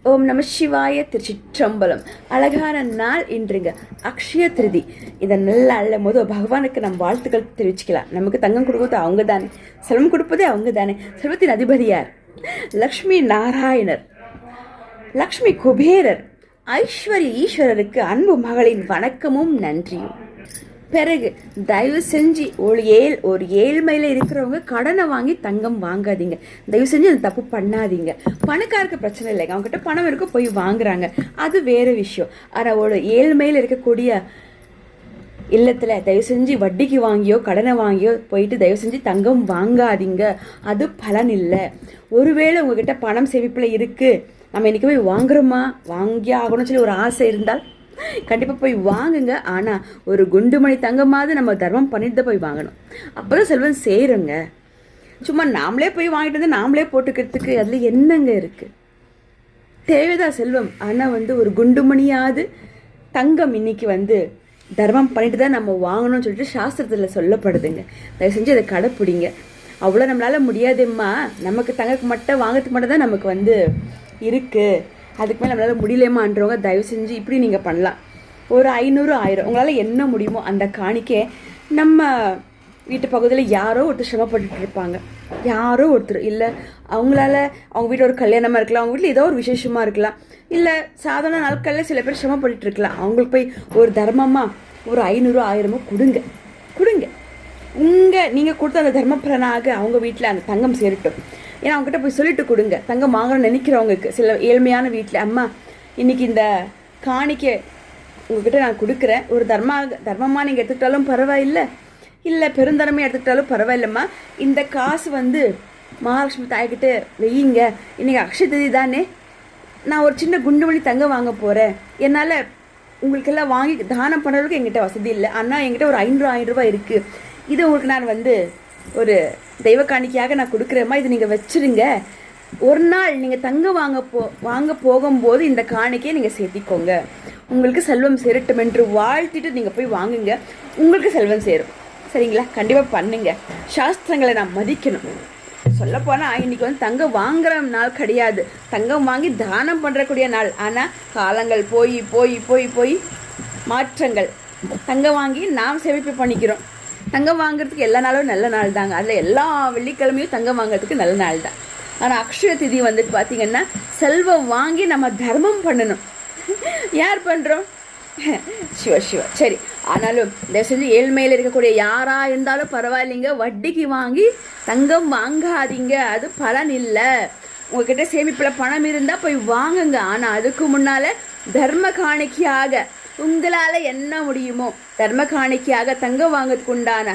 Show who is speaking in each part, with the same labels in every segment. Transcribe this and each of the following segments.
Speaker 1: ஓம் நம சிவாய திருச்சிற்றம்பலம். அழகான நாள் இன்றுங்க, அக்ஷய திருதி. இதை நல்லா அள்ளும் போது பகவானுக்கு நம்ம வாழ்த்துக்கள் தெரிவிச்சுக்கலாம். நமக்கு தங்கம் கொடுக்குறது அவங்க தானே, செல்வம் கொடுப்பதே அவங்க தானே. செல்வத்தின் அதிபதியார் லக்ஷ்மி நாராயணர், லக்ஷ்மி குபேரர், ஐஸ்வர்ய ஈஸ்வரருக்கு அன்பு மகளின் வணக்கமும் நன்றியும். பிறகு தயவு செஞ்சு ஒரு ஏழ்மையில் இருக்கிறவங்க கடனை வாங்கி தங்கம் வாங்காதீங்க. தயவு செஞ்சு அந்த தப்பு பண்ணாதீங்க. பணக்காருக்கு பிரச்சனை இல்லைங்க, அவங்ககிட்ட பணம் இருக்க போய் வாங்குறாங்க, அது வேறு விஷயம். ஆனால் ஒரு ஏழ்மையில் இருக்கக்கூடிய இல்லத்தில் தயவு செஞ்சு வட்டிக்கு வாங்கியோ கடனை வாங்கியோ போயிட்டு தயவு செஞ்சு தங்கம் வாங்காதீங்க, அது பலன் இல்லை. ஒருவேளை உங்ககிட்ட பணம் சேமிப்பில் இருக்குது, நம்ம இன்றைக்கி போய் வாங்குறோமா, வாங்கி ஆகணும்னு சொல்லி ஒரு ஆசை இருந்தால் கண்டிப்பாக போய் வாங்குங்க. ஆனால் ஒரு குண்டுமணி தங்கமாவது நம்ம தர்மம் பண்ணிட்டு தான் போய் வாங்கணும். அப்போ தான் செல்வம் சேருங்க. சும்மா நாமளே போய் வாங்கிட்டு வந்து நாமளே போட்டுக்கிறதுக்கு அதில் என்னங்க இருக்குது? தேவைதான் செல்வம். ஆனால் ஒரு குண்டுமணியாவது தங்கம் இன்னைக்கு தர்மம் பண்ணிட்டு தான் நம்ம வாங்கணும்னு சொல்லிட்டு சாஸ்திரத்தில் சொல்லப்படுதுங்க. தயவு செஞ்சு அதை கடைப்பிடிங்க. அவ்வளோ நம்மளால் முடியாதும்மா, நமக்கு தங்கக்கு மட்டும் வாங்கிறதுக்கு மட்டும் தான் நமக்கு இருக்குது, அதுக்கு மேலே நம்மளால் முடியலேமான்றவங்க தயவு செஞ்சு இப்படி நீங்கள் பண்ணலாம். ஒரு 500 1000 உங்களால் என்ன முடியுமோ அந்த காணிக்கை நம்ம வீட்டு பகுதியில் யாரோ ஒருத்தர் சிரமப்பட்டு இருப்பாங்க, யாரோ ஒருத்தர் இல்லை அவங்களால அவங்க வீட்டில் ஒரு கல்யாணமாக இருக்கலாம், அவங்க வீட்டில் ஏதோ ஒரு விசேஷமாக இருக்கலாம், இல்லை சாதாரண நாட்களில் சில பேர் சிரமப்பட்டு இருக்கலாம். அவங்களுக்கு போய் ஒரு தர்மமாக ஒரு 500 1000 கொடுங்க. நீங்கள் கொடுத்த அந்த தர்ம பலனாக அவங்க வீட்டில் அந்த தங்கம் சேரட்டும். ஏன்னா அவங்ககிட்ட போய் சொல்லிட்டு கொடுங்க. தங்கம் வாங்கணும்னு நினைக்கிறவங்களுக்கு, சில ஏழ்மையான வீட்டில், அம்மா இன்னைக்கு இந்த காணிக்கை உங்ககிட்ட நான் கொடுக்குறேன், ஒரு தர்மமாக நீங்கள் எடுத்துக்கிட்டாலும் பரவாயில்லை, இல்லை பெருந்தரமே எடுத்துக்கிட்டாலும் பரவாயில்லம்மா, இந்த காசு மகாலட்சுமி தாய்கிட்ட வெய்யுங்க, இன்றைக்கி அக்ஷய திதி தானே, நான் ஒரு சின்ன குண்டுமணி தங்கம் வாங்க போகிறேன், என்னால் உங்களுக்கெல்லாம் வாங்கி தானம் பண்ணுறதுக்கு எங்கிட்ட வசதி இல்லை, ஆனால் என்கிட்ட ஒரு 500 ரூபாய் இருக்குது, இதை உங்களுக்கு நான் ஒரு தெய்வ காணிக்கையாக நான் கொடுக்குறேம்மா, இது நீங்கள் வச்சுருங்க. ஒரு நாள் நீங்கள் தங்கம் வாங்க போகும்போது இந்த காணிக்கையை நீங்கள் சேர்த்திக்கோங்க, உங்களுக்கு செல்வம் சேரட்டும் என்று வாழ்த்திட்டு நீங்கள் போய் வாங்குங்க, உங்களுக்கு செல்வம் சேரும். சரிங்களா? கண்டிப்பாக பண்ணுங்க. சாஸ்திரங்களை நான் மதிக்கணும். சொல்லப்போனால் இன்றைக்கி தங்கம் வாங்குற நாள் கிடையாது, தங்கம் வாங்கி தானம் பண்ணுறக்கூடிய நாள். ஆனால் காலங்கள் போய் போய் போய் போய் மாற்றங்கள். தங்கம் வாங்கி நாம் சேமிப்பு பண்ணிக்கிறோம். தங்கம் வாங்குறதுக்கு எல்லா நாளும் நல்ல நாள் தாங்க, அதில் எல்லா வெள்ளிக்கிழமையும் தங்கம் வாங்குறதுக்கு நல்ல நாள் தான். ஆனால் அக்ஷய திதி பார்த்தீங்கன்னா செல்வம் வாங்கி நம்ம தர்மம் பண்ணணும். யார் பண்ணுறோம்? சிவ. சரி, ஆனாலும் தயவு செஞ்சு ஏழ்மையில் இருக்கக்கூடிய யாராக இருந்தாலும் பரவாயில்லைங்க, வட்டிக்கு வாங்கி தங்கம் வாங்காதீங்க, அது பலன் இல்லை. உங்ககிட்ட சேமிப்பில் பணம் இருந்தால் போய் வாங்குங்க. ஆனால் அதுக்கு முன்னால் தர்ம காணிக்கையாக உங்களால் என்ன முடியுமோ தர்ம காணிக்கையாக தங்கம் வாங்கிறதுக்கு உண்டான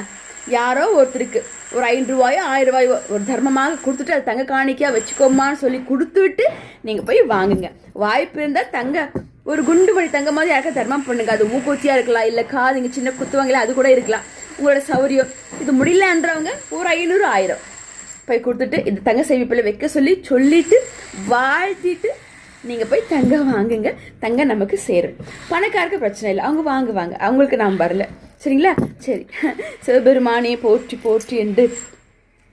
Speaker 1: யாரோ ஒருத்தருக்கு ஒரு 500 ரூபாயோ 1000 ரூபாயோ ஒரு தர்மமாக கொடுத்துட்டு அது தங்க காணிக்கையாக வச்சுக்கோமான்னு சொல்லி கொடுத்துட்டு நீங்கள் போய் வாங்குங்க. வாய்ப்பு இருந்தால் ஒரு குண்டுமணி தங்கமாக யாருக்கா தர்மம் பண்ணுங்க. அது மூக்கூத்தியாக இருக்கலாம், இல்லை காதுங்க சின்ன குத்துவாங்களே அது கூட இருக்கலாம், உங்களோட சௌரியம். இது முடியலன்றவங்க ஒரு 500 1000 போய் கொடுத்துட்டு இந்த தங்க சேமிப்பில் வைக்க சொல்லிட்டு வாழ்த்திட்டு நீங்கள் போய் தங்கம் வாங்குங்க. தங்கம் நமக்கு சேரும். பணக்காருக்கு பிரச்சனை இல்லை, அவங்க வாங்குவாங்க, அவங்களுக்கு நாம் வரல. சரிங்களா? சரி, சிவபெருமானே போற்றி போற்றி என்று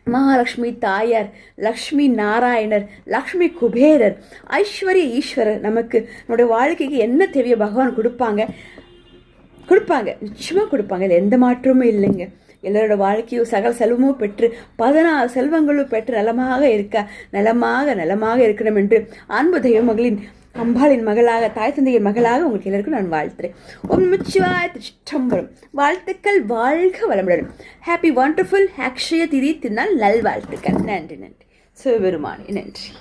Speaker 1: மகாலட்சுமி தாயார், லக்ஷ்மி நாராயணர், லக்ஷ்மி குபேரர், ஐஸ்வர்ய ஈஸ்வரர் நமக்கு நம்முடைய வாழ்க்கைக்கு என்ன தேவையோ பகவான் கொடுப்பாங்க, நிச்சயமாக கொடுப்பாங்க. இல்லை எந்த மாற்றமும் இல்லைங்க. எல்லாரோட வாழ்க்கையும் சகல செல்வமும் பெற்று 16 செல்வங்களும் பெற்று நலமாக இருக்கணும் என்று அன்பு தெய்வ மகளின் அம்பாளின் மகளாக, தாய் தந்தையின் மகளாக உங்களுக்கு எல்லாருக்கும் நான் வாழ்த்துறேன். ஓம் நமச்சிவாய திருச்சிற்றம்பலம். வாழ்த்துக்கள், வாழ்க வளமுடன். ஹாப்பி வண்டர்ஃபுல் அக்ஷய திதி திருநாள் நல்வாழ்த்துக்கள். நன்றி. சிவபெருமானே நன்றி.